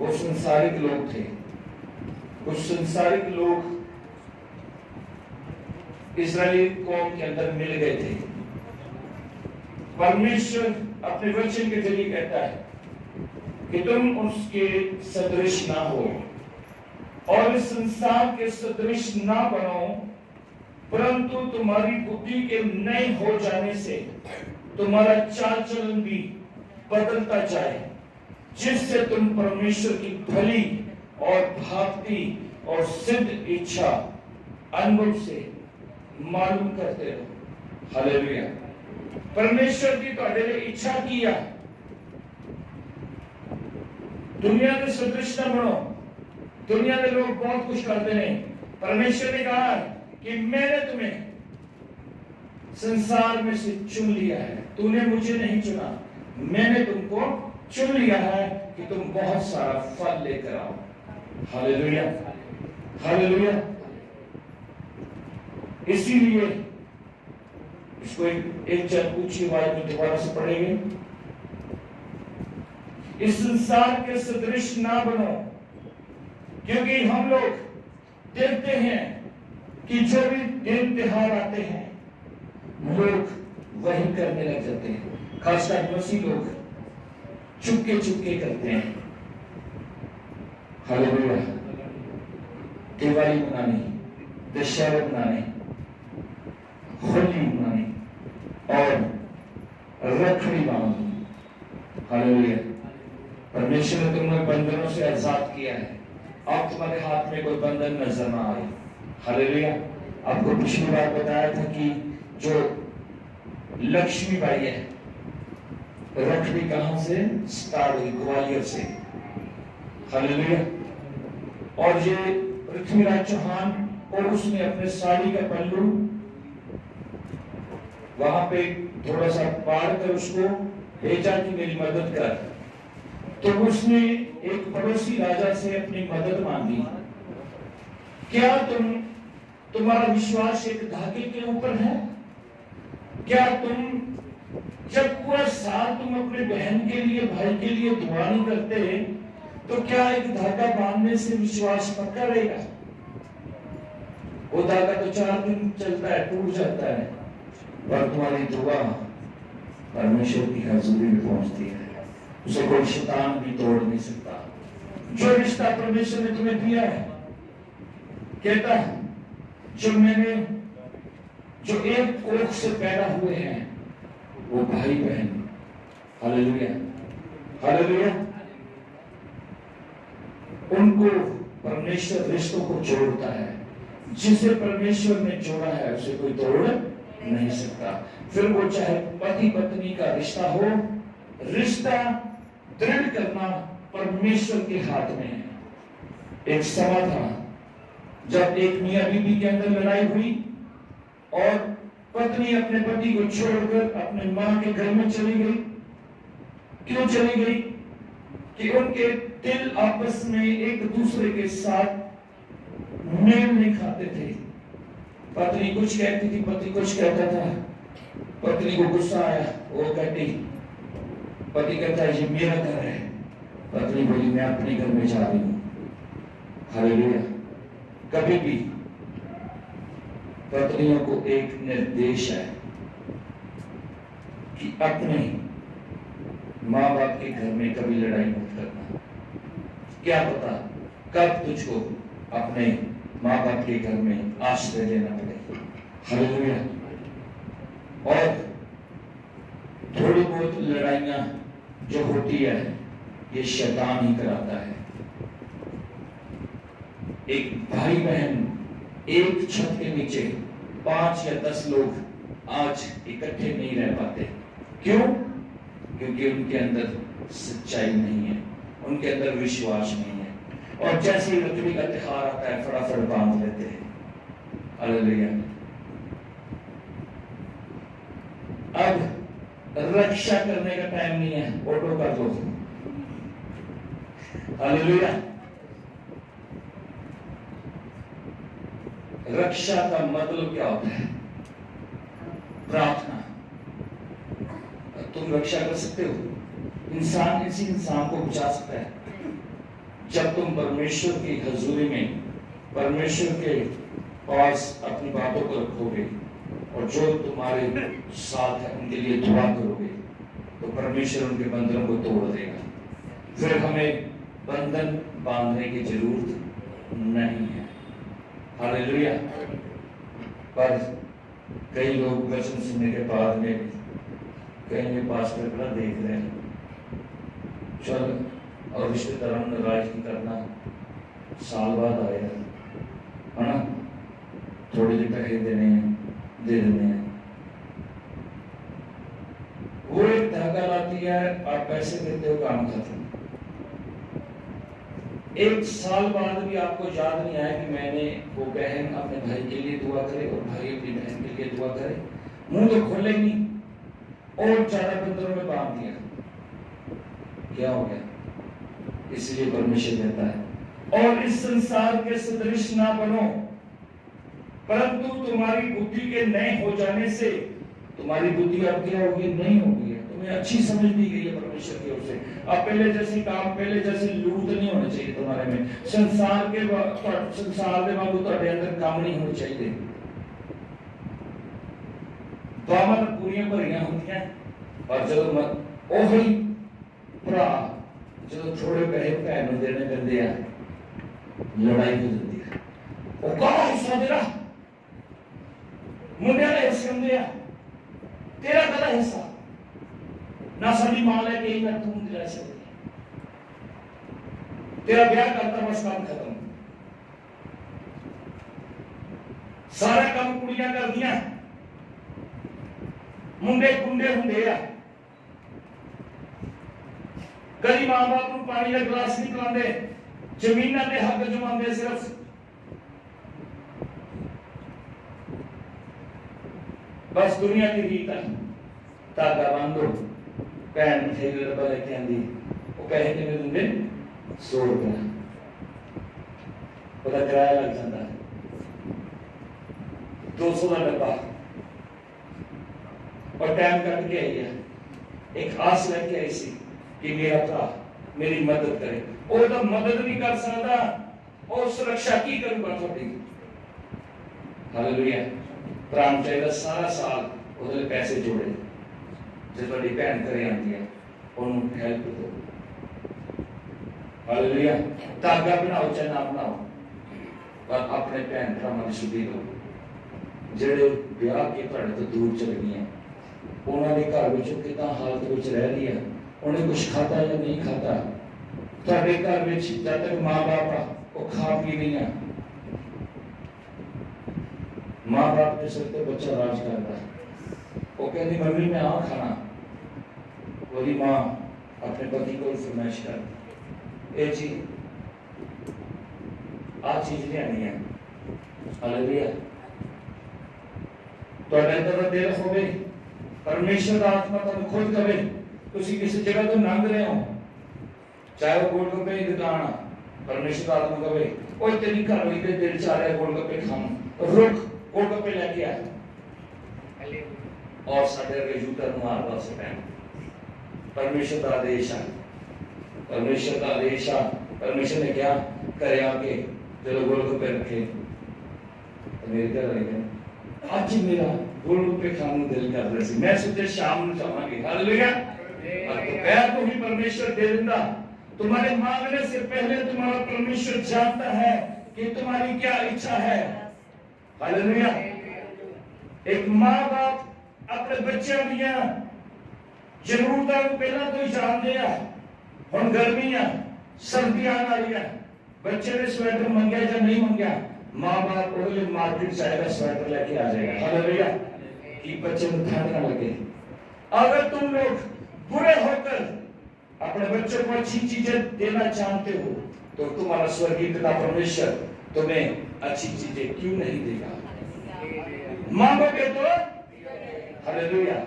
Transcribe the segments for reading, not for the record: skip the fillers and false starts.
वो संसारिक लोग थे। कुछ संसारिक लोग इस्राएली कौम के अंदर मिल गए थे। परमेश्वर अपने वचन के जरिए कहता है कि तुम उसके सदृश ना हो और इस संसार के सदृश ना बनो, परंतु तुम्हारी बुद्धि के नए हो जाने से तुम्हारा चाल चलन भी बदलता जाए, जिससे तुम परमेश्वर की भली और भागती और सिद्ध इच्छा अनुभव से मालूम करते रहो। हालेलुया। परमेश्वर की ਤੁਹਾਡੇ ਲਈ इच्छा की है। दुनिया के सदृश न बनो। दुनिया के लोग बहुत कुछ करते हैं। परमेश्वर ने कहा कि मैंने तुम्हें संसार में से चुन लिया है। तूने मुझे नहीं चुना, मैंने तुमको चुन लिया है कि तुम बहुत सारा फल लेकर आओ। Hallelujah, hallelujah. इसीलिए इसको एक जन ऊंची आवाज में दोबारा से पढ़ेंगे। इस संसार के सदृश ना बनो, क्योंकि हम लोग देखते हैं कि जो भी दिन त्योहार आते हैं लोग वही करने लग जाते हैं। खासकर मसीह लोग चुपके चुपके करते हैं। हालेलुया। दिवाली मनाने, दशहरा मनाने, होली मनाने और रखड़ी बांधनी। हालेलुया। परमेश्वर ने तुम्हें बंधनों से आजाद किया है। अब तुम्हारे हाथ में कोई बंधन नजर ना आए। हालेलुया। आपको पिछली बार बताया था कि जो लक्ष्मी बाई है, रखड़ी कहां से स्टार्ट हुई? ग्वालियर से। हालेलुया। और ये पृथ्वीराज चौहान, और उसने अपने साड़ी का पल्लू वहां पे थोड़ा सा पार कर उसको भेजा कि मेरी मदद कर। तो उसने एक पड़ोसी राजा से अपनी मदद मांगी। क्या तुम्हारा विश्वास एक धागे के ऊपर है? क्या तुम जब पूरा साल तुम अपने बहन के लिए, भाई के लिए दुआ नहीं करते, तो क्या एक धागा बांधने से विश्वास पक्का रहेगा? वो धागा तो 4 दिन चलता है, टूट जाता है, और तुम्हारी दुआ परमेश्वर की हजूरी में पहुंचती है। उसे कोई शैतान भी तोड़ नहीं सकता। जो रिश्ता परमेश्वर ने तुम्हें दिया है, कहता है जो एक कोख से पैदा हुए हैं वो भाई बहन। Hallelujah, hallelujah. उनको परमेश्वर रिश्तों को जोड़ता है। जिसे परमेश्वर ने जोड़ा है उसे कोई तोड़ नहीं सकता। फिर वो चाहे पति पत्नी का रिश्ता हो, रिश्ता दृढ़ करना परमेश्वर के हाथ में है। एक समय था जब एक मियां बीबी के अंदर लड़ाई हुई और पत्नी अपने पति को छोड़कर अपने मां के घर में चली गई। क्यों चली गई? कि उनके दिल आपस में एक दूसरे के साथ मेल नहीं खाते थे। पत्नी कुछ कहती थी, पति कुछ कहता था। पत्नी को गुस्सा आया, वो कहती, पति कहता है ये मेरा घर है। पत्नी बोली मैं अपने घर में जा रही हूं। हालेलुया। कभी भी पत्नियों को एक निर्देश है कि अपने मां बाप के घर में कभी लड़ाई मत करना। क्या पता कब तुझको अपने मां बाप के घर में आश्रय लेना पड़े। हालेलुया। और थोड़ी बहुत लड़ाइयां जो होती है ये शैतान ही कराता है। एक भाई बहन एक छत के नीचे 5 या 10 लोग आज इकट्ठे नहीं रह पाते। क्यों? क्योंकि उनके अंदर सच्चाई नहीं है, उनके अंदर विश्वास नहीं है। और जैसे ही रखड़ी का त्योहार आता है फटाफट बांध लेते हैं। हालेलुया। अब रक्षा करने का टाइम नहीं है, ऑटो कर दो। हालेलुया। रक्षा का मतलब क्या होता है? प्रार्थना। तुम रक्षा कर सकते हो। इंसान इसी इंसान को बचा सकता है जब तुम परमेश्वर की हजूरी में, परमेश्वर के पास अपनी बातों को रखोगे और जो तुम्हारे साथ है उनके लिए दुआ करोगे, तो परमेश्वर उनके बंधनों को तोड़ देगा। फिर हमें बंधन बांधने की जरूरत नहीं है। हालेलुया। पर कई लोग वचन सुनने के बाद में कहेंगे पास्टर बड़ा देख रहे हैं, चल और रिश्तेदारों ने नाराज नहीं करना, साल बाद आएगा, है ना, थोड़े से पैसे देने हैं, दे देने हैं। वो एक धागा लाती है, आप पैसे देते हो, काम खत्म। एक साल बाद भी आपको याद नहीं आया कि मैंने वो बहन अपने भाई के लिए दुआ करे और भाई अपनी बहन के लिए दुआ करे, मुंह तो खोले नहीं और ज्यादा बंधनों में बांध दिया। क्या हो गया? इसलिए परमेश्वर कहता है और इस संसार के सदृश ना बनो, परंतु तुम्हारी बुद्धि के नए हो जाने से, तुम्हारी बुद्धि अब क्या होगी? नहीं होगी, तुम्हें अच्छी समझ दी गई है परमेश्वर की ओर से। अब पहले जैसी काम, पहले जैसे लूट नहीं होने चाहिए तुम्हारे में, संसार के वांगू तुम्हारे अंदर काम नहीं होने चाहिए। बावन पूरियां भरियां होंदियां और जब मत ओही भरा जो थोड़े पैसे भैन नूं देने पैंदे आ, लड़ाई हो जाती है। वो कौन हिस्सा तेरा? मुंडे का हिस्सा होंदे आ, तेरा कदा हिस्सा ना साडी मां लेके ही मैं तुम दिला सकती, तेरा ब्याह करता बस काम खत्म। सारा काम कुड़ियां कर दिया, मुंडे गुंडे होंदे आ। कई मां बाप को पानी का गिलास नहीं पिलाते, जमीना के हक जमाते सिर्फ। बस दुनिया की रीत है, धागा बांधो, भैन मिठाई का डब्बा लेके आंदी, वो पैसे कितने देंगे? 100 रुपया, उसका किराया लग जाता है 200 का डब्बा, और टाइम कट के आई है, एक आस लेके आई सी कि मेरा भरा मेरी मदद करे। वो तो मदद नहीं कर सकता, और सुरक्षा की करूंगा थोड़ी। हालेलुया। प्राण चाहिए सारा साल ਉਹਦੇ पैसे जोड़े, जो थोड़ी भैन करे आती है उन्होंने हेल्प दो। हालेलुया। धागा बनाओ चाहे ना बनाओ, पर अपने भैन भरावां दी सुधी लो ਜਿਹੜੇ ਵਿਆਹ ਕੇ ਤੁਹਾਡੇ ਤੋਂ दूर चल गए, ਉਹਨਾਂ ਦੇ ਘਰ ਵਿੱਚ ਕਿਦਾਂ ਹਾਲਤ ਵਿੱਚ ਰਹਿ ਰਹੀ ਹੈ, ਉਹਨੇ ਕੁਝ ਖਾਧਾ ਜਾਂ ਨਹੀਂ ਖਾਧਾ। ਤੁਹਾਡੇ ਘਰ ਵਿੱਚ ਜਦ ਤੱਕ ਮਾਂ-ਬਾਪ ਆ ਉਹ ਖਾ ਪੀ ਨਹੀਂ ਆ, माँ-बाप के सिर पे बच्चा राज करता है। वो कहती मम्मी मैं आ खाना, वही माँ अपने पति को फरमाइश करती, ए जी आ चीज लेनी है। हालेलुया। तो अंदर दिल होवे, परमेश्वर आत्मा तुम खुद कहे, तुसी किसी जगह तो लंघ रहे हो, चाहे वो गोलगप्पे की दुकान, परमेश्वर आत्मा कहे ओ तेरी घर वाली के दिल चाह रहा है गोलगप्पे खाऊं, रुक गोलगप्पे लेके आ, और साडे रजूटर मार पास पैन। परमेश्वर का आदेश है, परमेश्वर का आदेश है। परमेश्वर ने क्या करे आके चलो गोलगप्पे रखे, तो मेरे घर वाले आज मेरा गोलगप्पे खाने दिल कर रहे सी, मैं सोचे शाम में जावांगे। हालेलुया। दोपहर को ही परमेश्वर दे देता। तुम्हारे मांगने से पहले तुम्हारा परमेश्वर जानता है कि तुम्हारी क्या इच्छा है। हालेलुया। एक माँ बाप अपने बच्चों दिया जरूरतों को पहला तो ही जानते हैं। हम गर्मियां सर्दियां आ रही है, बच्चे ने स्वेटर मंगया या नहीं मंगया, माँ बाप को मार्केट जाएगा स्वेटर लेके आ जाएगा। हालेलुया। कि बच्चे को ठंड ना लगे। अगर तुम लोग बुरे होकर अपने बच्चों को अच्छी चीजें देना चाहते हो, तो तुम्हारा स्वर्गीय पिता परमेश्वर तुम्हें अच्छी चीजें क्यों नहीं देगा? मांगोगे तो। हालेलुया।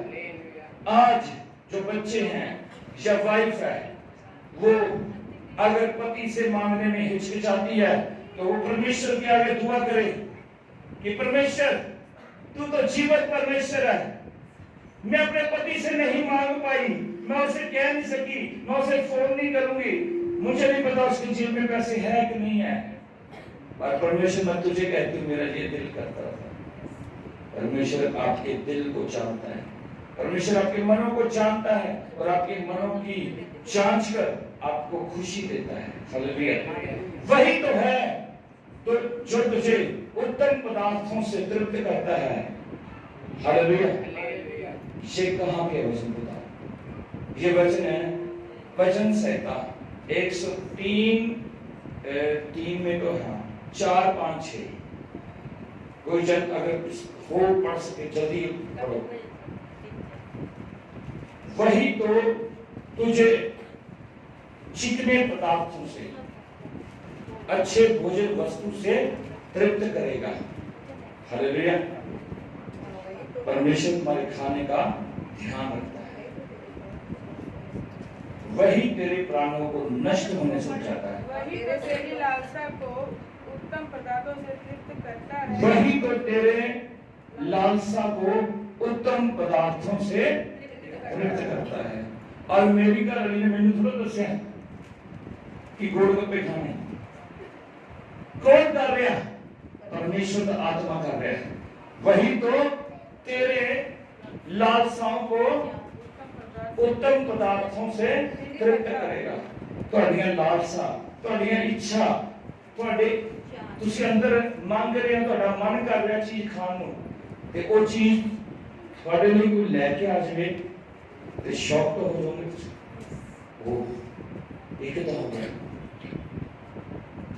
आज जो बच्चे हैं या वाइफ है, वो अगर पति से मांगने में हिचकिचाती है, तो वो परमेश्वर के आगे दुआ करे कि परमेश्वर तू तो जीवित परमेश्वर है, मैं अपने पति से नहीं मांग पाई, मैं उसे कह नहीं सकी, मैं उसे फोन नहीं करूंगी, मुझे नहीं पता उसकी जेब में पैसे है कि नहीं है, और परमेश्वर मैं तुझे कहती हूँ मेरा ये दिल करता था। परमेश्वर आपके दिल को जानता है, परमेश्वर आपके मनों को जानता है और आपके मनों की जांच कर आपको खुशी देता है। हालेलुया। वही तो है तो जो तुझे उत्तम पदार्थों से तृप्त करता है। हालेलुया। ये कहाँ के वचन बताओ? ये वचन है वचन संहिता 103 में तो है 4, 5, 6। कोई जन अगर हो पढ़ सके जल्दी पढ़ो। वही तो तुझे चिकने पदार्थों से, अच्छे भोजन वस्तु से तृप्त करेगा। हालेलुया। परमेश्वर तुम्हारे खाने का ध्यान रखता है। वही तेरे प्राणों को नष्ट होने से बचाता है। वही तो तेरी लालसा को उत्तम पदार्थों से तृप्त करता है। वही तो तेरे लालसा को उत्तम पदार्थों से तृप्त करता है। और मेरी घर वाली ने मैंने थोड़ा दसिया कि गोलगप्पे खाने कौन कर रहा? परमेश्वर का आत्मा कर रहा है। वही तो तेरे लालसाओं को उत्तम पदार्थों से तृप्त करेगा। ਤੁਹਾਡੀਆਂ ਲਾਲਸਾ, ਤੁਹਾਡੀਆਂ ਇੱਛਾ, ਤੁਹਾਡੇ ਤੁਸੀਂ ਅੰਦਰ ਮੰਗ ਰਹੇ ਹੋ, ਤੁਹਾਡਾ ਮਨ ਕਰ ਰਿਹਾ ਚੀਜ਼ ਖਾਣ ਨੂੰ, ਤੇ ਉਹ ਚੀਜ਼ ਤੁਹਾਡੇ ਲਈ ਕੋਈ ਲੈ ਕੇ ਆ ਜਾਵੇ ਤੇ ਸ਼ੌਕ ਹੋ ਜਾਓਗੇ ਤੁਸੀਂ। ਉਹ ਇੱਕ ਤਾਂ ਹੋ ਗਿਆ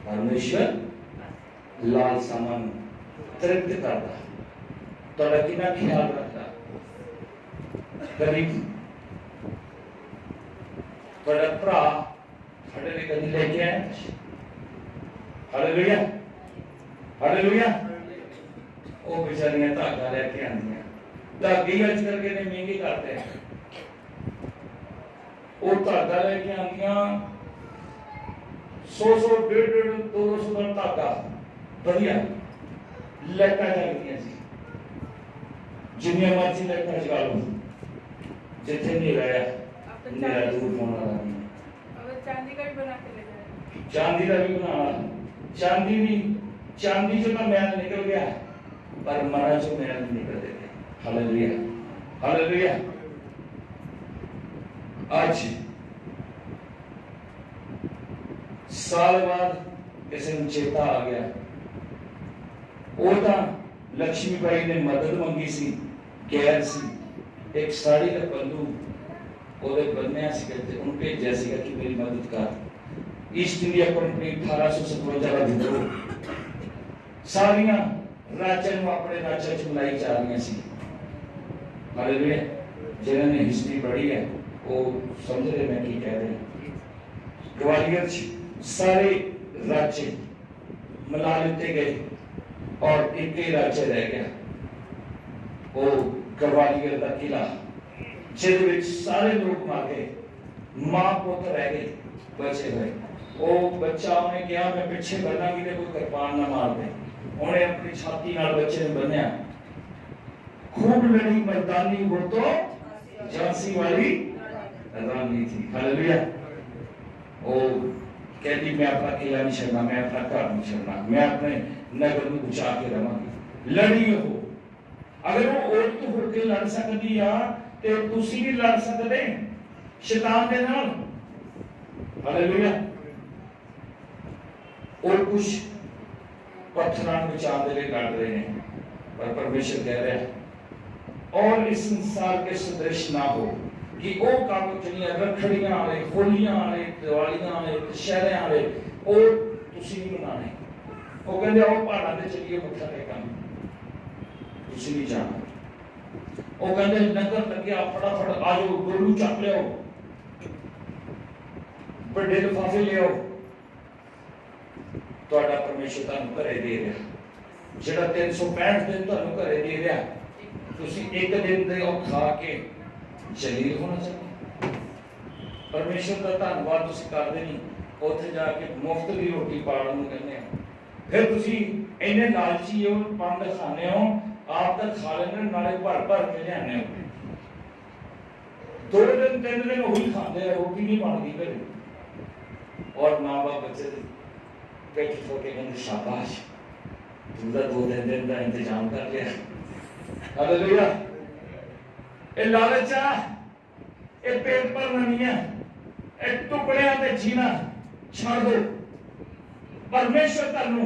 परमेश्वर लालसा मन तृप्त करता, ਤੁਹਾਡਾ ਕਿੰਨਾ ਖਿਆਲ ਰੱਖਦਾ। ਕਦੀ ਤੁਹਾਡਾ ਭਰਾ ਤੁਹਾਡੇ ਲਈ ਕਦੀ ਲੈ ਕੇ ਆਇਆ? ਹਾਲੇਲੂਇਆ। ਹਾਲੇਲੂਇਆ। ਉਹ ਵਿਚਾਰੀਆਂ ਧਾਗਾ ਲੈ ਕੇ ਆਉਂਦੀਆਂ, ਧਾਗੇ ਅੱਜ ਕਰਕੇ ਨੇ ਮਹਿੰਗੇ ਕਰਦੇ ਆ। ਉਹ ਧਾਗਾ ਲੈ ਕੇ ਆਉਂਦੀਆਂ 100, 150, 200 ਦਾ ਧਾਗਾ ਵਧੀਆ ਲੈਟਾਂ ਚੱਲਦੀਆਂ ਸੀ। जिन्हें मर्जी लगता जगा लो, जिथे नहीं रहा मेरा दूर होना नहीं। अब चांदी का भी बना के ले जाए, चांदी का भी बनाना, चांदी जो ना मैल निकल गया, पर मरा जो मैल नहीं निकल देते। हालेलुया। हालेलुया। आज साल बाद किसी ने चेता आ गया, वो था लक्ष्मीबाई ने मदद मंगी सी, गैर सी, एक साड़ी का पल्लू ਉਹਦੇ ਬੰਨਿਆ ਸੀ ਕਿ ਉਹਨੂੰ ਭੇਜਿਆ ਸੀਗਾ ਕਿ ਮੇਰੀ ਮਦਦ ਕਰ। ਈਸਟ ਇੰਡੀਆ ਕੰਪਨੀ 1857 ਦਾ ਵਿਦਰੋਹ, ਸਾਰੀਆਂ ਰਾਜਾਂ ਨੂੰ ਆਪਣੇ ਰਾਜਾਂ ਚ ਮਿਲਾਈ ਜਾ ਰਹੀਆਂ ਸੀ। ਹਾਲੇਲੂਇਆ। ਜਿਨ੍ਹਾਂ ਨੇ ਹਿਸਟਰੀ ਪੜ੍ਹੀ ਹੈ ਉਹ ਸਮਝ ਰਹੇ ਮੈਂ ਕੀ ਕਹਿ ਰਿਹਾ। ਗਵਾਲੀਅਰ ਚ ਸਾਰੇ ਰਾਜ ਮਿਲਾ ਦਿੱਤੇ ਗਏ और एक ही राज्य रह गया, वो गवालियर का किला, जिहदे विच सारे लोग मार गए, मां पुत्र रह गए, बचे हुए। वो बच्चा उन्हें कहा मैं पिछे बना कि कोई कृपान ना मार दे, उन्हें अपनी छाती नाल बच्चे ने बन्या। खूब लड़ी मर्दानी वो तो झांसी वाली रानी थी। हालेलुया। वो कहती मैं अपना किला नहीं छोड़ना, मैं अपना घर नहीं छोड़ना, मैं अपने नगर में बचा के रवांगी। लड़ी हो, अगर वो औरत होकर लड़ सकती आ ते तुसी भी लड़ सकते शैतान दे नाल। हालेलुया। और कुछ पत्थरां बचा दे लिए लड़ रहे हैं, पर परमेश्वर कह रहा है और इस संसार के सदृश ना हो कि वो काम चलियां रखड़ियां वाले, होलियां वाले, दिवालियां वाले, दशहरे वाले और तुसी नहीं मनाने। वो कहते आओ पहाड़ा ते चलिए मत्था टेकन, तुसी नहीं जाना। वो कहते नगर लग्या फटाफट आ जाओ, गोलू चक लियाओ, बड़े लिफाफे लियाओ। तुहाडा परमेश्वर तुहानू घरे दे रहा, जिहड़ा 365 दिन तुहानू घरे दे रहा, तुसी एक दिन दे ओ खा के जलील होना चाहिए। परमेश्वर का धन्यवाद तुसी करदे नहीं, उत्थे जाके मुफ्त दी रोटी पालन नूं कहंदे आ। फिर तुसी इन्ने लालची हो, पंड खाने हो, आप तक खा लेने नाले भर भर के लियाने हो। 2 दिन 3 दिन वही खाते हैं, रोटी नहीं बनती घरे। और माँ बाप बच्चे पेट होके कहते शाबाश तूने 2-3 दिन का इंतजाम कर लिया। हालेलुया। ये लालच आ, ये पेट पर नहीं है, ये टुकड़े ते जीना छोड़ दो। परमेश्वर तन्नू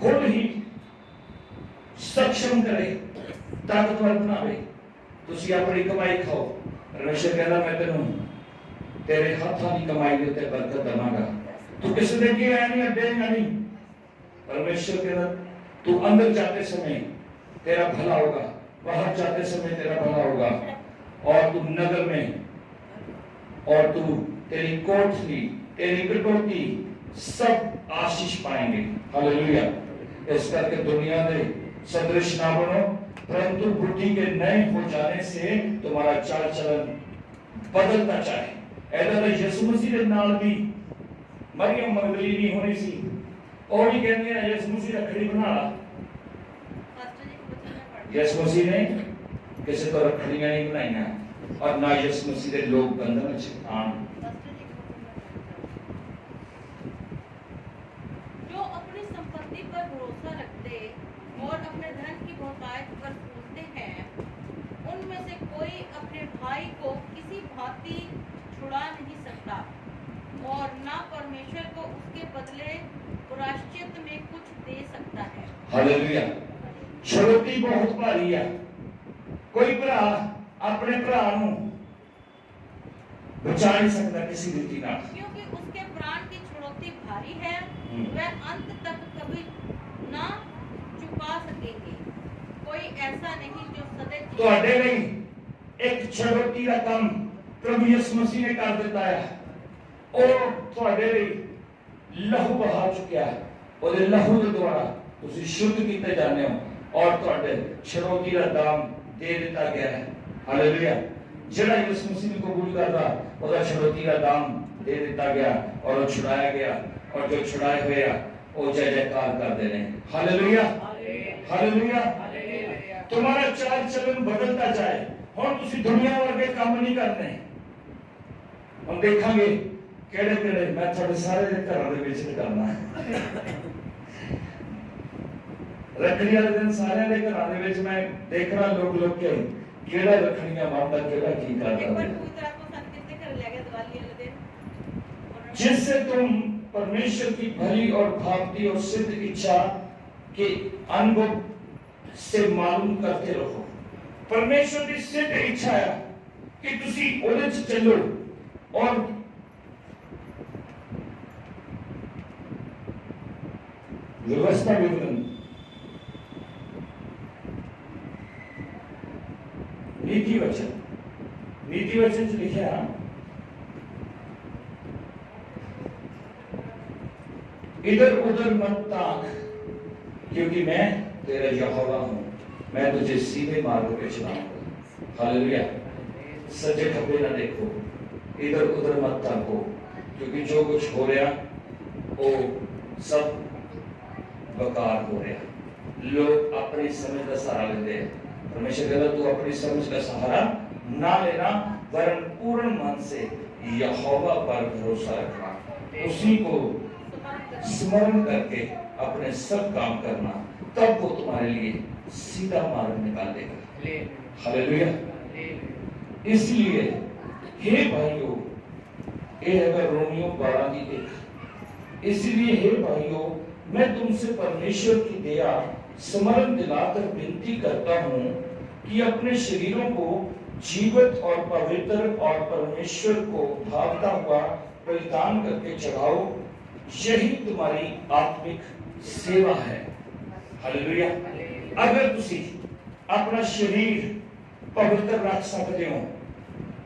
खुद ही सक्षम करे, ताकतवर बनावे। तुसी अपनी कमाई खाओ। परमेश्वर कहना मैं तेनू तेरे हाथों की कमाई के उत्ते बरकत देवांगा। तू किसी ने की है नहीं देगा नहीं। परमेश्वर कहना तू अंदर जाते समय तेरा भला होगा, बाहर जाते समय तेरा भला होगा, और तू नगर में और तू तेरी कोठरी तेरी कटौती सब आशीष पाएंगे। हालेलुया। इस करके दुनिया में सदृश ना बनो, परंतु बुद्धि के नए हो जाने से तुम्हारा चाल चलन बदलता जाए। ऐसा तो यीशु मसीह के नाल भी मरियम मगदलीनी होनी सी, और भी कहनी है यीशु मसीह रखड़ी बना ला। यीशु मसीह ने किसी तो रखड़ियां नहीं बनाई, और ना यीशु मसीह के लोग बंधन आन। जो अपनी संपत्ति पर भरोसा रखते और अपने धन की बहुतायत पर फूलते हैं, उनमें से कोई अपने भाई को किसी भांति छुड़ा नहीं सकता, और ना परमेश्वर को उसके बदले प्रायश्चित में कुछ दे सकता है। हालेलुया। छुड़ौती बहुत भारी है। कोई भरा अपने भरा नू बचा नहीं सकता किसी रीति नाल, क्योंकि उसके प्राण की छुड़ौती भारी है, वह अंत तक कभी ना चुका सकेंगे। कोई ऐसा नहीं जो सदैव ਤੁਹਾਡੇ ਲਈ ਇੱਕ ਛੁੜੌਤੀ ਦਾ ਕੰਮ ਪ੍ਰਭੂ ਯਿਸੂ ਮਸੀਹ ਨੇ ਕਰ ਦਿੱਤਾ ਹੈ। ਉਹ ਤੁਹਾਡੇ ਲਈ ਲਹੂ ਬਹਾ ਚੁੱਕਿਆ ਹੈ। ਉਹਦੇ ਲਹੂ ਦੇ ਦੁਆਰਾ ਤੁਸੀਂ ਸ਼ੁੱਧ ਕੀਤੇ ਜਾਂਦੇ ਹੋ, ਔਰ ਤੁਹਾਡੇ ਛੁੜੌਤੀ ਦਾ ਦਾਮ ਦੇ ਦਿੱਤਾ ਗਿਆ ਹੈ। ਹਾਲੇਲੂਇਆ। ਜਿਹੜਾ ਯਿਸੂ ਮਸੀਹ ਨੂੰ ਕਬੂਲ ਕਰਦਾ ਉਹਦਾ ਛੁੜੌਤੀ ਦਾ ਦਾਮ ਦੇ ਦਿੱਤਾ ਗਿਆ, ਔਰ ਉਹ ਛੁਡਾਇਆ ਗਿਆ, ਔਰ ਜੋ ਛੁਡਾਏ ਹੋਏ ਆ ਉਹ ਜੈ ਜੈਕਾਰ ਕਰਦੇ ਨੇ। हालेलुया। हालेलुया। तुम्हारा चाल चलन बदलता जाए। हम तुसी दुनिया वर्गे काम नहीं करने। हम देखांगे केड़े केड़े मैं थोड़े सारे दे घरां दे विच करना है। रखड़ी वाले दिन सारे दे घरां दे विच मैं देखना लोग लोग के केड़ा रखड़ियां मारदा केड़ा की करदा। जिससे तुम परमेश्वर की भली और भावती और सिद्ध इच्छा के अनुभव से मालूम करते रहो। परमेश्वर की सिद्ध इच्छा है कि तुसी ओदे च चलो, और व्यवस्था विवरण नीति वचन च लिखा इधर उधर मत ताक, क्योंकि मैं तेरा यहोवा हूं, मैं तुझे सीधे मार्ग पे चलाऊंगा। हालेलुया। सज्जे खब्बे ना देखो, इधर उधर मत ताको, क्योंकि जो कुछ हो रहा वो सब बेकार हो रहा। लोग अपनी समझ का सहारा लेते हैं। परमेश्वर कहता तू अपनी समझ का सहारा ना लेना, वरन पूर्ण मन से यहोवा पर भरोसा रखना, उसी को स्मरण करके अपने सब काम करना, तब वो तुम्हारे लिए सीधा मार्ग निकाल देगा। हालेलुया। इसलिए हे भाइयों, ये है रोमियो 12:1। इसलिए हे भाइयों, मैं तुमसे परमेश्वर की दया स्मरण दिलाकर विनती करता हूं कि अपने शरीरों को जीवित और पवित्र और परमेश्वर को भावता हुआ बलिदान करके चढ़ाओ, यही तुम्हारी आत्मिक सेवा है। हालेलुया। अगर तुसी अपना शरीर पवित्र रख सकते हो,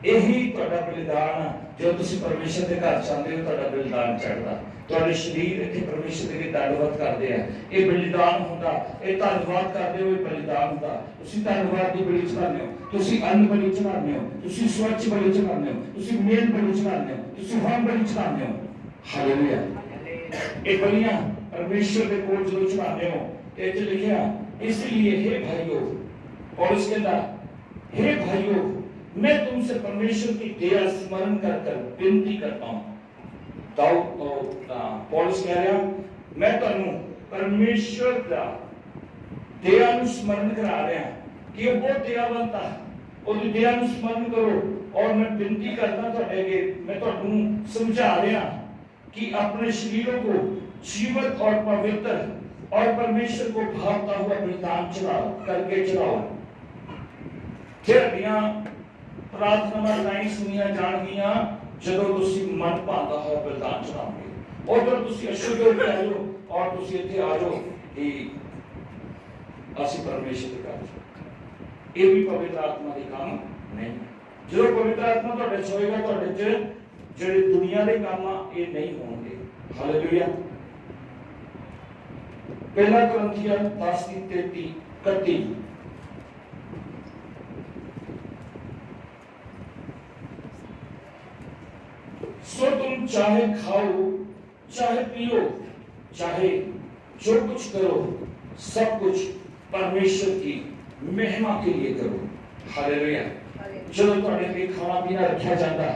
यही ਤੁਹਾਡਾ बलिदान जो तुसी परमेश्वर के घर चाहते हो, ਤੁਹਾਡਾ बलिदान चढ़दा। ਤੁਹਾਡੇ शरीर इत्थे परमेश्वर ਦੇ दंडवत करते हैं, ये बलिदान होता, ये धन्यवाद करते हो, ये बलिदान होता। तुसी धन्यवाद ਦੀ बलि चढ़ाते हो, तुसी अन्न बलि चढ़ाते हो, तुसी स्वच्छ बलि चढ़ाते हो, तुसी मेल बलि चढ़ाते हो, तुसी होम बलि चढ़ाते हो। हालेलुया। ये बलियां परमेश्वर के कोल जो चढ़ाते हो, ये लिखा इसलिए हे भाइयों, और इसके अंदर हे भाइयों, मैं तुमसे परमेश्वर की दया स्मरण कर विनती करता हूं। पौलुस कह रहा मैं ਤੁਹਾਨੂੰ परमेश्वर ਦਾ दया ਨੂੰ स्मरण करा रहा कि वो दयावंत है ਉਹਦੀ दया ਨੂੰ स्मरण करो। और मैं विनती करता ਤੁਹਾਡੇ ਅੱਗੇ मैं ਤੁਹਾਨੂੰ समझा रहा कि अपने शरीरों को जीवित और पवित्र और परमेश्वर को भावता हुआ बलिदान चढ़ाओ करके चढ़ाओ। तेरियां प्रार्थनावां लाइन सुनिया जाणगियां ਜਦੋਂ ਤੁਸੀਂ ਮਨ ਭਾਉਂਦਾ ਹੋਇਆ ਬਲਿਦਾਨ ਚੜਾਓਗੇ। ਉਧਰ ਤੁਸੀਂ ਅਸ਼ੁੱਧ ਹੋ ਕੇ ਆਜੋ ਔਰ ਤੁਸੀਂ ਇੱਥੇ ਆ ਜਾਓ ਕਿ ਅਸੀਂ ਪਰਮੇਸ਼ਰ ਦੇ ਘਰ ਚ। ਇਹ ਵੀ ਪਵਿੱਤਰ ਆਤਮਾ ਦੇ ਕੰਮ ਨਹੀਂ। ਜਦੋਂ ਪਵਿੱਤਰ ਆਤਮਾ ਤੁਹਾਡੇ ਚ ਹੋਏਗਾ ਤੁਹਾਡੇ ਚ ਜਿਹੜੇ ਦੁਨੀਆ ਦੇ ਕੰਮ ਆ ਇਹ ਨਹੀਂ ਹੋਣਗੇ। ਹਾਲੇਲੂਇਆ। ਪਹਿਲਾ ਕੋਰਿੰਥੀਆਂ 10:33-31 सो तुम चाहे खाओ चाहे पियो चाहे जो कुछ करो सब कुछ परमेश्वर की महिमा के लिए करो। हालेलुया। जो ਤੁਹਾਡੇ ਲਈ ਖਾਣਾ ਪੀਣਾ ਰੱਖਿਆ ਜਾਂਦਾ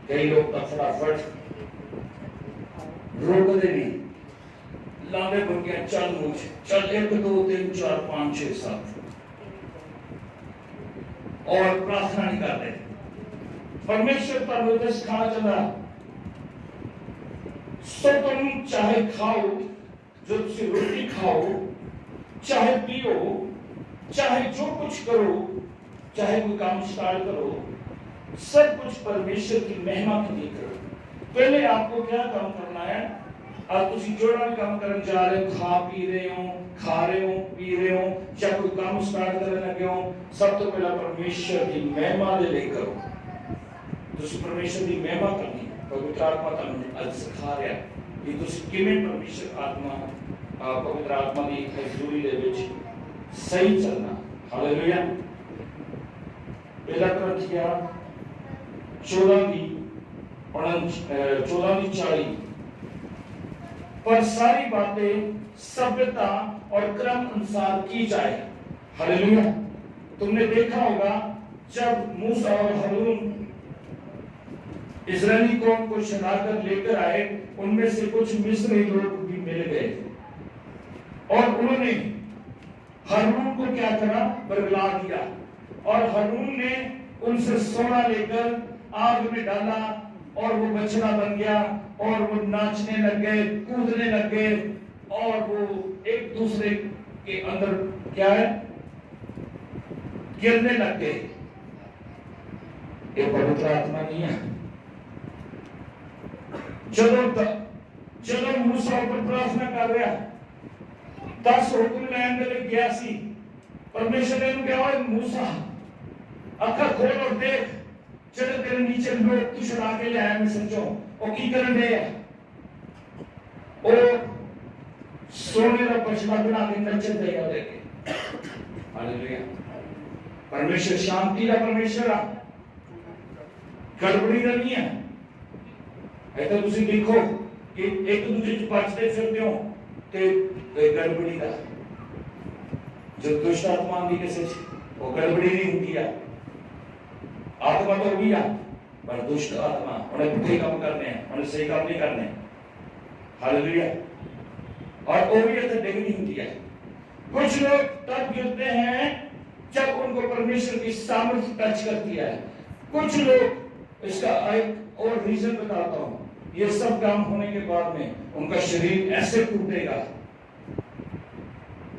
ਕਈ ਲੋਕ ਤਾਂ ਫਟਾਫਟ ਰੋਕਦੇ ਨਹੀਂ ਲਾਉਂਦੇ ਬੰਗਿਆ ਚੱਲ ਮੁਝ ਚੱਲ 1 2 3 4 5 6 7 और प्रार्थना नहीं करते। परमेश्वर परमेश्वर सिखाना चाहता सो तुम चाहे खाओ जो तुम रोटी खाओ चाहे पियो चाहे जो कुछ करो चाहे कोई काम स्टार्ट करो सब कुछ परमेश्वर की महिमा के लिए करो। पहले आपको क्या काम करना है? आप तुम जो भी काम करने जा रहे हो खा पी रहे हो खा रहे हो पी रहे हो चाहे कोई काम स्टार्ट करने लगे हो सब तो पहला परमेश्वर की महिमा ले लिए करो। ਤੁਸੀਂ ਪਰਮੇਸ਼ਰ ਦੀ ਮਹਿਮਾ ਕਰਨੀ। ਪਵਿੱਤਰ ਆਤਮਾ ਤੁਹਾਨੂੰ ਅੱਜ ਸਿਖਾ ਰਿਹਾ ਕਿ ਤੁਸੀਂ ਕਿਵੇਂ ਪਰਮੇਸ਼ਰ ਆਤਮਾ ਪਵਿੱਤਰ ਆਤਮਾ ਦੀ ਹਜ਼ੂਰੀ ਦੇ ਵਿੱਚ ਸਹੀ ਚੱਲਣਾ। ਹਾਲੇਲੂਇਆ। ਪਹਿਲਾ ਕੋਰਿੰਥੀਆਂ 14:40 पर सारी बातें सभ्यता और क्रम अनुसार की जाए। हालेलुया। तुमने देखा होगा जब मूसा और हारून इस्राएली कौम को छुड़ाकर लेकर आए उनमें से कुछ मिस्री लोग भी मिल गए और उन्होंने हारून को क्या करा? बरगला दिया और हारून ने उनसे सोना लेकर आग में डाला और वो बछड़ा बन गया और वो नाचने लग गए कूदने लग गए और वो एक दूसरे के अंदर क्या है गिरने लग गए। ये पवित्र आत्मा नहीं है। चलो मूसा ऊपर प्रार्थना कर रहा 10 हुक्म लैन दे लिए गया सी। परमेश्वर ने कहा मूसा अखा खोल और देख चलो तेरे नीचे लोग तू छुड़ा के ले आया मैं समझो और की करन दे और सोने का बछड़ा बना के नचन देगा देखे। हालेलुया। परमेश्वर शांति का परमेश्वर है गड़बड़ी का नहीं है। ऐसा तुम देखो कि एक दूसरे से बचते फिरते हो तो गड़बड़ी का जो दुष्ट आत्मा आती किसी वो गड़बड़ी नहीं होती है। आत्मा तो भी है पर दुष्ट आत्मा उन्हें बुरे काम करने हैं उन्हें सही काम नहीं करने। हालेलुया। और वो भी ऐसे डिग्री होती है। कुछ लोग तब गिरते हैं जब उनको परमेश्वर की सामर्थ्य टच करती है। कुछ लोग इसका एक और रीजन बताता हूं ये सब काम होने के बाद में उनका शरीर ऐसे टूटेगा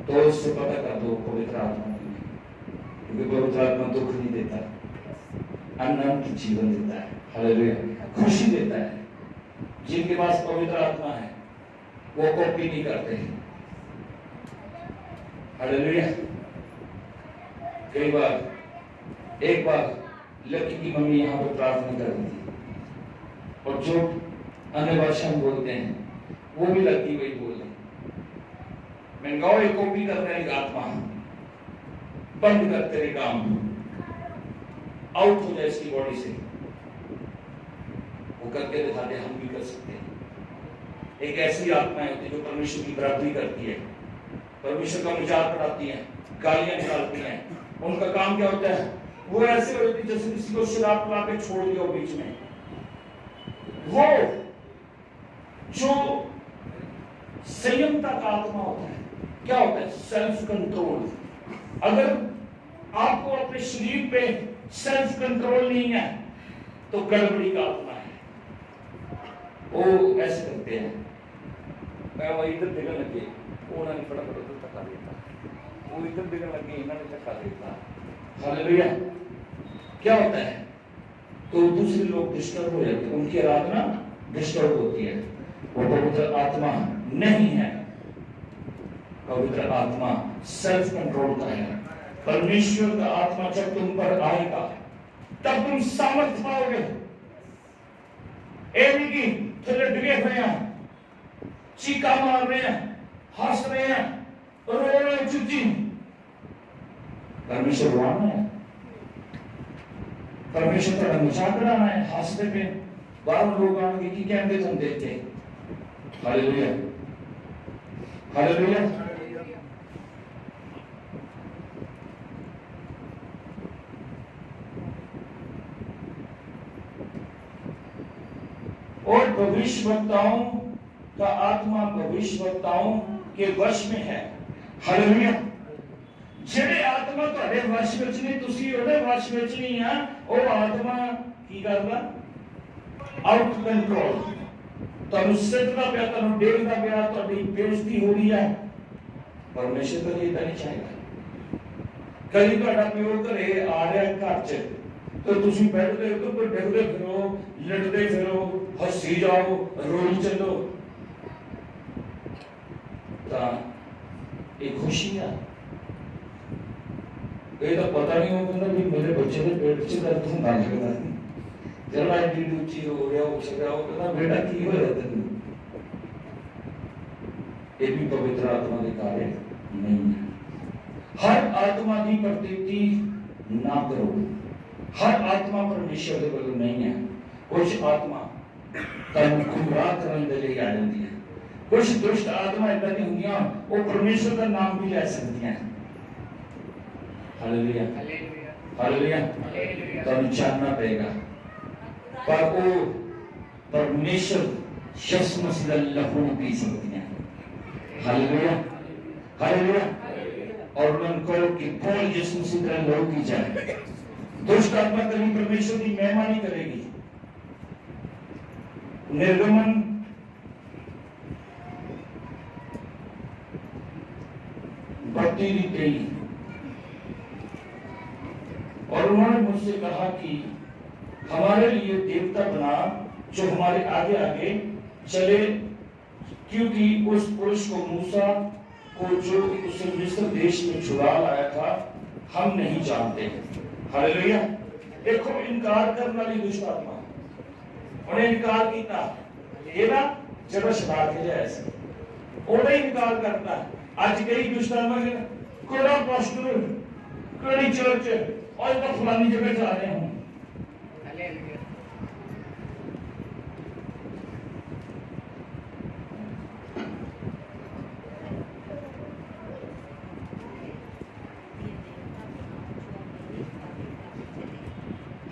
तो उससे पता कर दो पवित्र आत्मा क्योंकि पवित्र आत्मा दुख नहीं देता अनंत जीवन देता है। हालेलुया। खुशी देता है। जिनके पास पवित्र आत्मा है वो कॉपी नहीं करते। हालेलुया। कई बार एक बार लकी की मम्मी यहाँ पर प्रार्थना कर रही थी और जो अन्य भाषा में बोलते हैं वो भी लकी वही बोल रहे। मैंने कहा ये कॉपी करने की आत्मा बंद कर तेरे काम आउट हो जाए इसकी बॉडी से। वो करके दिखाते हम भी कर सकते हैं। एक ऐसी आत्मा होती है जो परमेश्वर की बराबरी करती है परमेश्वर का मजाक उड़ाती है गालियां निकालती हैं। उनका काम क्या होता है वो ऐसे होती है जैसे किसी को शराब पिला के छोड़ दिया बीच में। वो जो संयमता का आत्मा होता है, क्या होता है? Self control. अगर आपको अपने शरीर पे सेल्फ कंट्रोल नहीं है तो गड़बड़ी का आत्मा है। वो ऐसे करते हैं, मैं वही इधर दिखने लगे, उन्होंने फटाफट उधर धक्का देता, वो इधर दिखने लगे, इन्होंने धक्का देता। हालेलुया। क्या होता है? तो दूसरे लोग डिस्टर्ब हो जाते हैं, उनकी आराधना डिस्टर्ब होती है। वो पवित्र आत्मा नहीं है। पवित्र आत्मा सेल्फ कंट्रोल का है। परमेश्वर का आत्मा जब तुम पर आएगा तब तुम सामर्थ पाओगे। एवी की थोड़े डगे हुए हैं, चीका मार रहे हैं, हंस रहे हैं, रो रहे हैं, चुच्ची। परमेश्वर रुआना है, परमेश्वर का मजाक उड़ाना है, हंसते पे बाहर लोग आएंगे कि कहते तुम देखते। Hallelujah, hallelujah. और भविष्यवक्ताओं का आत्मा भविष्यवक्ताओं के वश में है। हालेलुया। ਜਿਹੜੇ ਆਤਮਾ ਤੁਹਾਡੇ ਵਸ਼ ਵਿੱਚ ਨਹੀਂ, ਤੁਸੀਂ ਉਹਦੇ ਵਸ਼ ਵਿੱਚ ਨਹੀਂ ਆ, ਉਹ ਆਤਮਾ ਕੀ ਕਰਦਾ? Out control. ਤੁਹਾਨੂੰ ਸਿੱਧਦਾ ਪਿਆ, ਤੁਹਾਨੂੰ ਡੇਗਦਾ ਪਿਆ, ਤੁਹਾਡੀ ਬੇਇੱਜ਼ਤੀ ਹੋ ਰਹੀ ਹੈ। ਪਰਮੇਸ਼ਰ ਤਾਂ ਇਹ ਨਹੀਂ ਚਾਹੀਦਾ। ਕਦੀ ਤੁਹਾਡਾ ਪਿਓ ਘਰੇ ਆ ਰਿਹਾ ਘਰ 'ਚ, तो तुसी बैठ के ऊपर डरते फिरो, लड़ते फिरो, हंसी जाओ, रोई चलो, ता एक खुशी है। ये तो पता नहीं होता कि मेरे बच्चे के पेट से दर्द होने लगता है। जरा एडी ऊंची हो गया, उठ गया, वो कहता बेटा की हो रहा तेन? ये भी पवित्र आत्मा के कार्य नहीं है। हर आत्मा की प्रतीति ना करो। हर आत्मा परमेश्वर के बल नहीं है। कुछ आत्मा तन गुमराह करने के लिए आ जाती है। कुछ दुष्ट आत्मा इतना नहीं होंगी, वो परमेश्वर का नाम भी ले सकती हैं। Hallelujah, hallelujah. तो जानना पड़ेगा, पर वो परमेश्वर यीशु मसीह का लहू पी सकती हैं। Hallelujah, hallelujah. और उनको कि कौन यीशु मसीह का लहू पी जाए। दुष्ट आत्मा कभी परमेश्वर की महिमा नहीं करेगी। निर्गमन बढ़ती गई और उन्होंने मुझसे कहा कि हमारे लिए देवता बना जो हमारे आगे आगे चले, क्योंकि उस पुरुष को मूसा को जो उसे मिस्र देश में छुड़ा लाया था हम नहीं जानते। हालेलुया। देखो, इनकार करने वाली दुष्ट आत्मा, उन्हें इनकार किया, ये ना जब छुड़ा के जाए उन्हें इनकार करता है। आज कई दुष्ट आत्मा कोड़ा पास्टर, कोड़ी चर्च और तो फलानी जगह जा रहे हूं।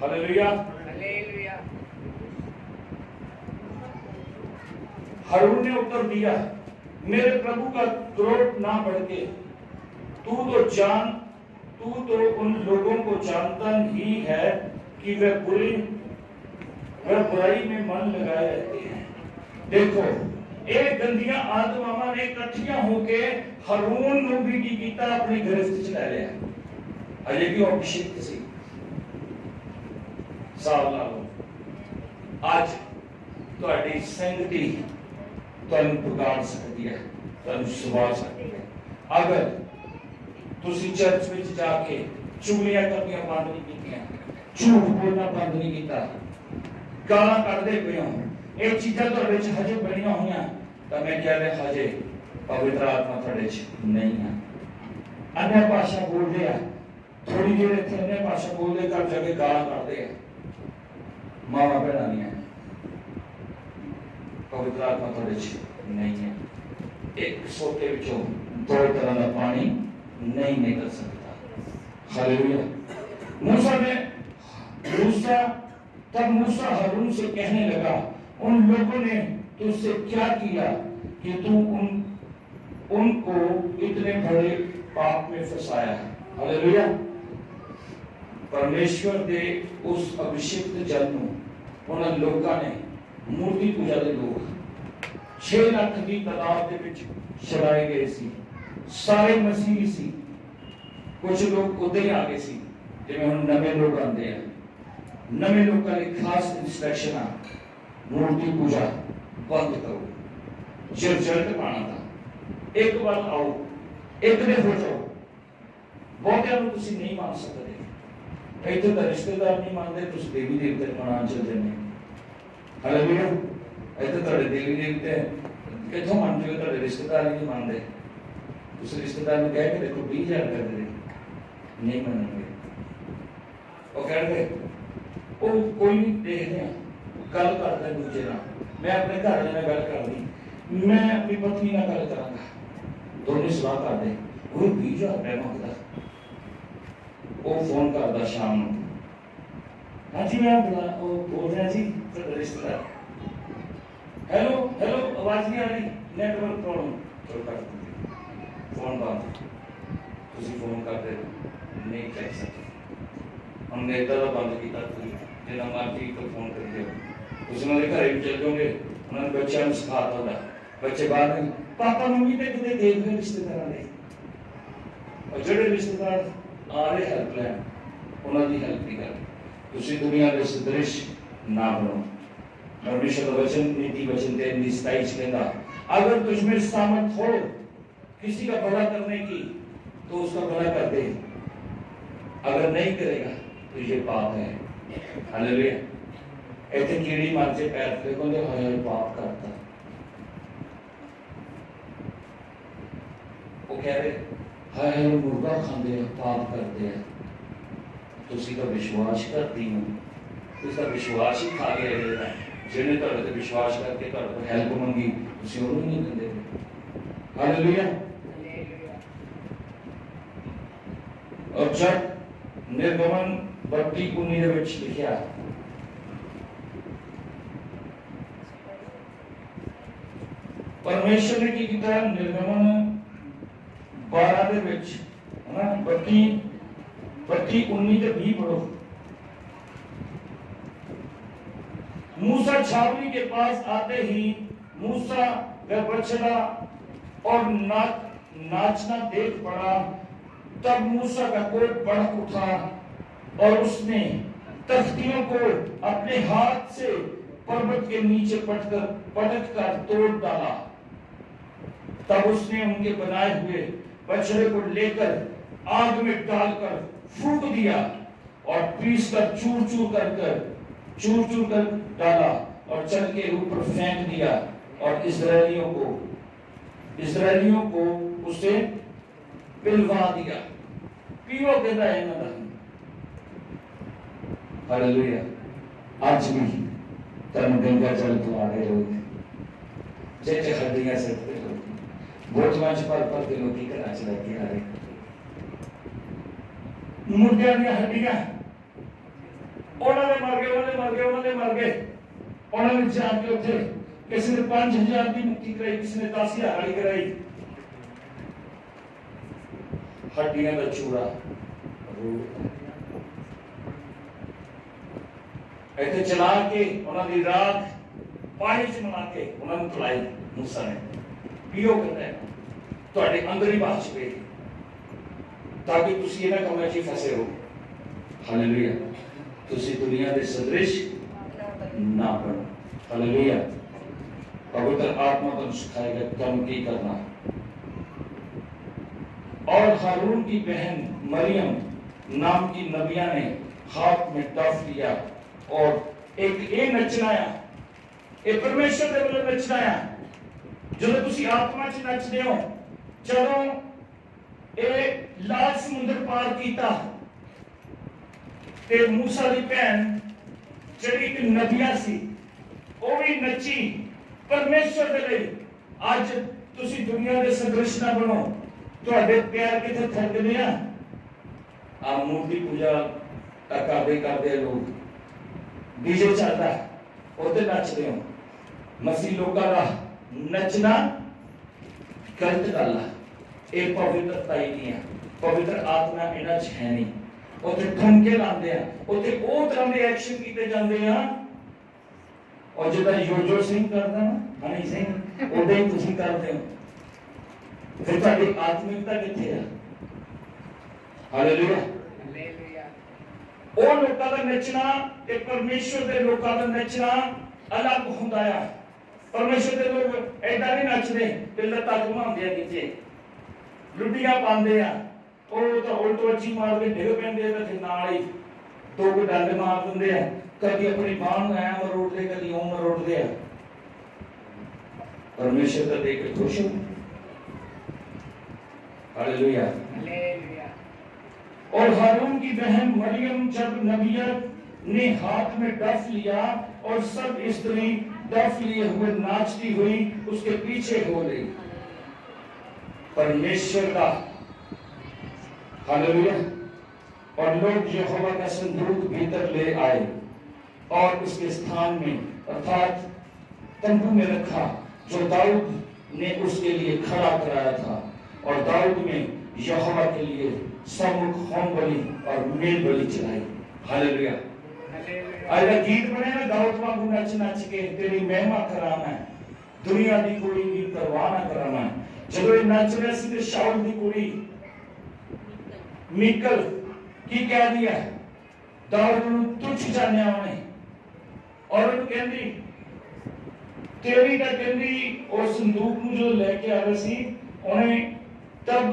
Hallelujah, hallelujah. हारून ने उत्तर दिया, मेरे प्रभु का क्रोध ना बढ़के, तू तो उन लोगों को जानता ही है कि वे बुराई में मन लगाए रहते हैं। देखो, एक गंदियां आत्मावां ने इकट्ठियां होके हारून ਨੂੰ ਵੀ ਕੀ ਕੀਤਾ, अपनी गिरफ्त ਚ ਲੈ ਲਿਆ। अजे भी अभिषेक सी साल नालों आज ਤੁਹਾਡੀ ਸੰਗਤੀ ਤੁਹਾਨੂੰ ਵਿਗਾੜ ਸਕਦੀ ਹੈ, ਤੁਹਾਨੂੰ ਸੁਭਾਅ ਸਕਦੀ ਹੈ। ਅਗਰ ਤੁਸੀਂ ਚਰਚ ਵਿੱਚ ਜਾ ਕੇ ਚੁਗਲੀਆਂ ਕਰਨੀਆਂ ਬੰਦ ਨਹੀਂ ਕੀਤੀਆਂ, ਝੂਠ ਬੋਲਣਾ ਬੰਦ ਨਹੀਂ ਕੀਤਾ, ਗਾਲਾਂ ਕੱਢਦੇ ਪਏ ਹੋ, ਇਹ ਚੀਜ਼ਾਂ ਤੁਹਾਡੇ ਵਿੱਚ ਹਜੇ ਬਣੀਆਂ ਹੋਈਆਂ, ਤਾਂ ਮੈਂ ਕਹਿ ਰਿਹਾ ਹਜੇ ਪਵਿੱਤਰ ਆਤਮਾ ਤੁਹਾਡੇ ਵਿੱਚ ਨਹੀਂ ਹੈ। अन्य भाषा बोलते हैं, थोड़ी देर इतने अन्य भाषा बोलते कर जगह गाला करते हैं, मावा भैन नहीं है, पवित्र आत्मा थोड़े नहीं है। एक सोते विचों दो तरह का पानी नहीं निकल सकता। हालेलुया। मूसा हारून से कहने लगा, उन लोगों ने तुझसे क्या किया कि तू उनको इतने बड़े पाप में फंसाया है। हालेलुया। परमेश्वर दे उस अभिषिक्त जन ਨੂੰ ਉਹਨਾਂ ਲੋਕਾਂ ਨੇ ਮੂਰਤੀ ਪੂਜਾ ਦੇ ਲੋਕ 6 ਲੱਖ ਦੀ ਤਾਦਾਦ ਦੇ ਵਿੱਚ ਛੜਾਏ ਗਏ ਸੀ। ਸਾਰੇ ਮਸੀਹ ਸੀ, ਕੁਝ ਲੋਕ ਉਦੋਂ ਹੀ ਆ ਗਏ ਸੀ ਜਿਵੇਂ ਹੁਣ ਨਵੇਂ ਲੋਕ ਆਉਂਦੇ ਆ। ਨਵੇਂ ਲੋਕਾਂ ਲਈ ਖਾਸ ਇੰਸਟਰਕਸ਼ਨ ਆ, ਮੂਰਤੀ ਪੂਜਾ ਬੰਦ ਕਰੋ, ਰਿਜ਼ਲਟ ਪਾਣਾ ਤਾਂ ਇੱਕ ਵਾਰ ਆਓ, ਇੱਕ ਦੇ ਹੋ ਜਾਓ। ਬਹੁਤਿਆਂ ਨੂੰ ਤੁਸੀਂ ਨਹੀਂ ਮੰਨ ਸਕਦੇ, ਇੱਥੇ ਤਾਂ ਰਿਸ਼ਤੇਦਾਰ ਨਹੀਂ ਮੰਨਦੇ, ਤੁਸੀਂ ਦੇਵੀ ਦੇਵਤੇ ਮਨਾਉਣ ਚਲ ਜਾਂਦੇ। ਹਾਲੇਲੂਇਆ। ਇੱਥੇ ਤੁਹਾਡੇ ਦੇਵੀ ਦੇਵਤੇ ਕਿੱਥੋਂ ਮੰਨ ਜਾਓ, ਤੁਹਾਡੇ ਰਿਸ਼ਤੇਦਾਰ ਹੀ ਨਹੀਂ ਮੰਨਦੇ। ਤੁਸੀਂ ਰਿਸ਼ਤੇਦਾਰ ਨੂੰ ਕਹਿ ਕੇ ਦੇਖੋ 20,000 ਕਰ ਦੇ, ਨਹੀਂ ਮੰਨਣਗੇ। ਉਹ ਕਹਿਣਗੇ ਉਹ ਕੋਈ ਨਹੀਂ, ਦੇਖਦੇ ਆ, ਗੱਲ ਕਰਦਾ ਦੂਜੇ ਨਾਲ। ਮੈਂ ਆਪਣੇ ਘਰ ਵਾਲੇ ਨਾਲ ਗੱਲ ਕਰਦੀ, ਮੈਂ ਆਪਣੀ ਪਤਨੀ ਨਾਲ ਗੱਲ ਕਰਾਂਗਾ, ਦੋਨੇ ਸਲਾਹ ਕਰਦੇ। ਉਹ 20,000 ਰੁਪਏ ਮੰਗਦਾ। ਉਹ ਫੋਨ ਕਰਦਾ ਸ਼ਾਮ ਨੂੰ, ਹਾਂਜੀ ਮੈਂ ਉਹ ਬੋਲ ਰਿਹਾ ਜੀ ਤੁਹਾਡਾ ਰਿਸ਼ਤੇਦਾਰ। हेलो हेलो, आवाज नहीं आ रही, नेटवर्क प्रॉब्लम। चलो कर दीजिए, फोन बंद। तुसी फोन करते नहीं चक सकते, हमने इधर का बंद किया। जिन्ना मर्जी तो फोन कर दियो, तुसी उन्होंने घर भी चल जाओगे। उन्होंने बच्चों को सिखाता होगा, बच्चे बाहर नहीं, पापा मम्मी तो कितने देख रहे रिश्तेदार ने, और जो रिश्तेदार आ रहे हेल्प लैन उन्होंने हेल्प नहीं करते। तुसी दुनिया के सदृश ना बनो। परमेश्वर का वचन नीति वचन 23 कहता, अगर तुझ में सामर्थ हो किसी का भला करने की तो उसका भला कर दे, अगर नहीं करेगा तो ये पाप है। हालेलुया। ऐसे कीड़ी मार से पैर फेंको तो हाय पाप करता। वो कह रहे हाय मुर्गा खाते पाप करते हैं। तुसी का विश्वास करती हूँ, उसका विश्वास ही खा के रह जाता है। जिन्हें ਤੁਹਾਡੇ ਤੇ ਵਿਸ਼ਵਾਸ ਕਰਕੇ ਤੁਹਾਡੇ ਤੋਂ ਹੈਲਪ ਮੰਗੀ, ਤੁਸੀਂ ਉਹਨੂੰ ਨਹੀਂ ਦਿੰਦੇ। ਹਾਲੇਲੂਇਆ। और जब निर्गमन 32:19 ਦੇ ਵਿੱਚ ਲਿਖਿਆ, परमेश्वर ने ਕੀ ਕੀਤਾ, निर्गमन 12 ਦੇ ਵਿੱਚ ਹੈ ਨਾ 32:19 ਤੇ 20 ਪੜੋ। मूसा छावनी के पास आते ही मूसा वह बछड़ा और नाचना देख पड़ा। तब मूसा का कोप भड़क उठा और उसने तख्तियों को अपने हाथ से पर्वत के नीचे पटक कर तोड़ डाला। तब उसने उनके बनाए हुए बछड़े को लेकर आग में डालकर फूंक दिया और पीस कर चूर चूर कर डाला और चल के ऊपर फेंक दिया और इस्राएलियों को उसे पिलवा दिया। पीओ कहता है ना। हालेलुया। आज भी तन गंगा जल पिला रहे लोग, जैसे हड्डियां सड़ते लोग, बोतलां पर के लोग की करा चला के आ रहे मुर्गियां दी हड्डियां उन्होंने मर गए। उन्होंने जाके उठे, किसी ने 5,000 की मुक्ति कराई, किसी ने 10,000 वाली कराई। हड्डियां का चूड़ा ऐसे चला के उन्होंने रात पानी च मिला के उन्होंने पिलाई। मूसा ने पीओ कहता है ਤੁਹਾਡੇ ਅੰਦਰ ਹੀ ਬਾਹਰ ਛੁਪੇ ਤਾਂ ਕਿ ਤੁਸੀਂ ਇਹਨਾਂ ਕੰਮਾਂ 'ਚ ਫਸੇ ਹੋ। ਹਾਲੇਲੂਇਆ। तुसी दुनिया के सदृश ना बनो। हालेलुया। पवित्र आत्मा तुम सिखाएगा तुम की करना। और हारून की बहन मरियम नाम की नबिया ने हाथ में टफ लिया और एक ये नचनाया, ये परमेश्वर के वाले नचनाया। जो तुसी आत्मा च नचदे हो, चलो ये लाल समुद्र पार कीता ते मूसा दी भैन ਜਿਹੜੀ ਇੱਕ ਨਬੀਆ ਸੀ ਉਹ ਵੀ ਨੱਚੀ ਪਰਮੇਸ਼ਰ ਦੇ ਲਈ। ਅੱਜ ਤੁਸੀਂ ਦੁਨੀਆ ਦੇ ਸਦ੍ਰਿਸ਼ ਨਾ ਬਣੋ। ਤੁਹਾਡੇ ਪਿਆਰ ਕਿੱਥੇ ਥੱਕਦੇ ਆ ਮੂਰਤੀ ਪੂਜਾ ਕਰਦੇ ਲੋਕ, ਡੀਜੇ ਚੱਲਦਾ ਉਹਦੇ ਨੱਚਦੇ ਹੋ। मसीह लोगों का नचना गलत गल है, ये पवित्रता ही नहीं है, पवित्र आत्मा इन्हां च है नहीं। उत्थे ठुमके लाते हैं, उत्थे वो तरह के एक्शन किए जाते हैं, और जिदा योजो सिंह करता ना हनी सिंह उदा ही तुसीं करते हो, फिर तुहाडी आत्मिकता कित्थे है? हालेलुया। वो लोगों का नचना ते परमेश्वर के लोगों का नचना अलग हुंदा है। परमेश्वर के लोग ऐसा नहीं नचते कि लत्तां घुमाउंदे आ नीचे लुटियां पाते हैं, वो तो उल्ट वच्ची मार के डिग पैंदे ते नाल ही दो को डंड मार दिंदे आ, कभी अपनी बांह नूं ऐ मरोड़दे, कभी ओं मरोड़दे आ। परमेश्वर का देख के खुश हो। हालेलुया। और हारून की बहन मरियम जब नबियत ने हाथ में डफ लिया और सब स्त्री डफ लिए हुए नाचती हुई उसके पीछे हो गई। परमेश्वर का हालेलुया। और लोग यहोवा का संदूक भीतर ले आए और उसके स्थान में अर्थात तंबू में रखा जो दाऊद ने उसके लिए खड़ा कराया था, और दाऊद में यहोवा के लिए सम्मुख होम बलि और मेल बलि चलाई। हालेलुया। आज गीत बने ना दाऊद वांगू नच नच के तेरी महिमा कराना है, दुनिया दी कोई भी परवाह ना कराना है। जब ये नच रहे सी ते शाऊल दी कुड़ी मीकल की कह दिया दाऊद नूं तुच्छ जानिया उन्हें, और उन्हें कहंदी तेरी दा कहंदी और संदूक नूं जो लेके आ रहे सी उन्हें, तब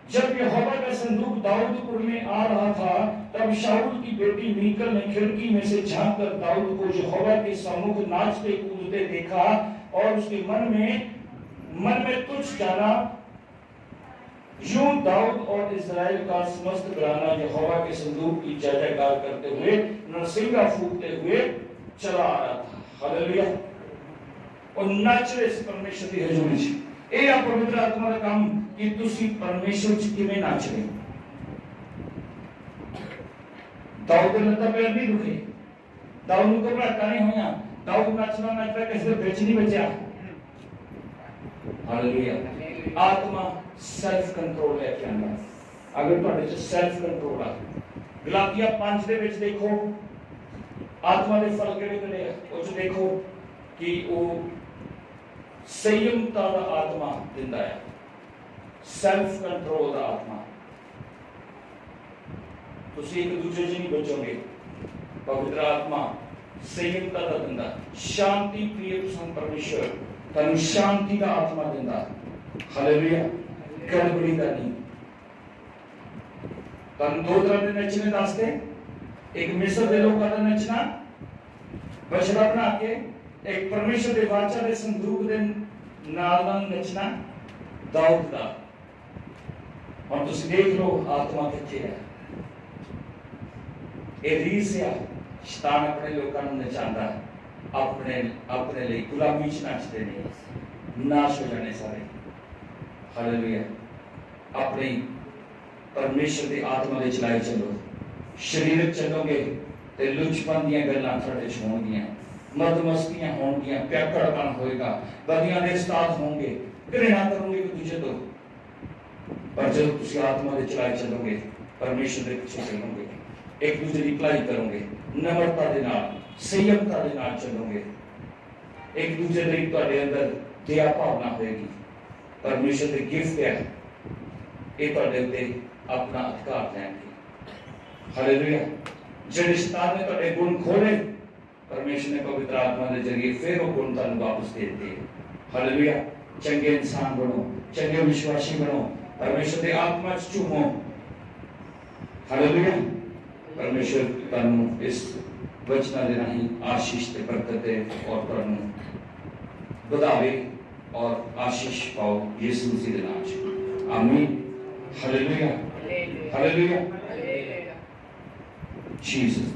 जब यहोवा का संदूक दाऊदपुर में आ रहा था तब शाऊल की बेटी मीकल ने खिड़की में से झांक कर दाऊद को यहोवा के सम्मुख नाचते कूदते देखा और उसके मन में तुच्छ जाना। यूं दाऊद और इस्राएल का समस्त घराना यहोवा के संदूक की जय जयकार करते हुए नरसिंगा फूंकते हुए चला आ रहा था। हालेलुया। और नाच रहे परमेश्वर की हजूरी च। ਇਹ ਆ ਪਵਿੱਤਰ ਆਤਮਾ ਦਾ ਕੰਮ ਕਿ ਤੁਸੀਂ ਪਰਮੇਸ਼ਰ ਚ ਕਿਵੇਂ ਨਾਚ ਰਹੇ ਹੋ। दाऊद ਦੇ ਲੱਤਾਂ ਪੈਰ ਨਹੀਂ ਦੁਖੇ, दाऊद ਨੂੰ ਘਬਰਾਹਟਾਂ ਨਹੀਂ ਹੋਈਆਂ, दाऊद ਨੱਚਦਾ ਕਿਸੇ ਦੇ ਵਿੱਚ ਨਹੀਂ ਬਚਿਆ। ਹਾਲੇਲੂਇਆ। ਆਤਮਾ ਸੈਲਫ ਕੰਟਰੋਲ ਲੈ ਕੇ ਆਉਂਦਾ। ਅਗਰ ਤੁਹਾਡੇ ਚ ਸੈਲਫ ਕੰਟਰੋਲ ਆ, ਗਲਾਤੀਆ 5 ਦੇ ਵਿੱਚ ਦੇਖੋ ਆਤਮਾ ਦੇ ਫਲ ਕਿਹੜੇ ਆ, ਉਹ ਚ ਦੇਖੋ ਕਿ ਉਹ संयमता का आत्मा दिंदा है, सेल्फ कंट्रोल का आत्मा। तुसी एक दूसरे से नहीं बचोगे। पवित्र आत्मा संयमता का दिंदा, शांति प्रिय परमेश्वर तनु शांति का आत्मा दिंदा। हालेलुया। गड़बड़ी का नहीं। तनु दो तरह के नचने दसते, एक मिस्र के लोगों का नचना बछड़ा बना के, एक परमेश्वर के वाचा के संदूक के नाल नचना दाऊद का। और तुम देख लो आत्मा किथे है। ये रीस है, शैतान अपने लोगों को नचाता, अपने लिए गुलामी च नचते नहीं, नाश हो जाने सारे। हालेलुया। अपनी परमेश्वर की आत्मा के चलाई चलो, शरीर चलोगे तो लुचपन दी गल्लां तुहाडे च होणगीआं, मदमस्तियां होंगियां, प्याकड़पन होएगा, बदियां दे उस्ताद होंगे, घृणा करोगे एक दूसरे तो। पर जब तुसी आत्मा दे चलाए चलोगे, परमेश्वर दे पीछे चलोगे, एक दूसरे की भलाई करोगे, नम्रता दे नाल, संयमता दे नाल चलोगे, एक दूसरे दे तुहाडे अंदर दया भावना होएगी। परमेश्वर दे गिफ्ट है, ये तुहाडे उत्ते अपना अधिकार लैणगे। हालेलुया। जिहड़े शैतान ने तुहाडे गुण खोले, परमेश्वर ने पवित्र आत्मा के जरिए फिर वो गुण तुहानू वापस दे दिए। हालेलुया। चंगे इंसान बनो, चंगे विश्वासी बनो, परमेश्वर की आत्मा च झूमो। हालेलुया। परमेश्वर तुहानू इस वचन के राही आशीष ते बरकत दे और तुहानू बढ़ावे और आशीष पाओ यीशु मसीह के नाम च। आमीन। हालेलुया। हालेलुया। जीसस